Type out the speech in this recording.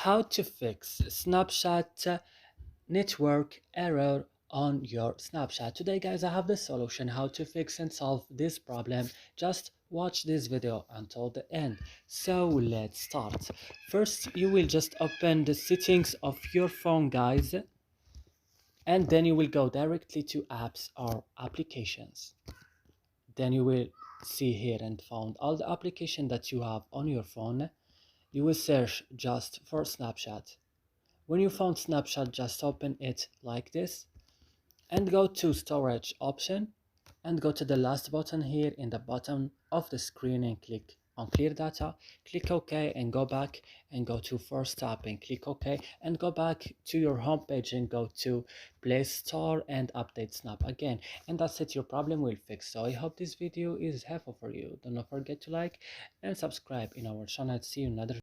How to fix Snapchat network error on your Snapchat. Today guys, I have the solution how to fix and solve this problem. Just watch this video until the end. So let's start. First, you will just open the settings of your phone, guys, and then you will go directly to apps or applications. Then you will see here and found all the application that you have on your phone. You will search just for Snapchat. When you found Snapchat, just open it like this and go to storage option and go to the last button here in the bottom of the screen and click on clear data. Click OK and go back and go to first tab and click OK and go back to your home page and go to Play Store and update Snap again, and that's it. Your problem will fix. So I hope this video is helpful for you. Do not forget to like and subscribe in our channel. See you in another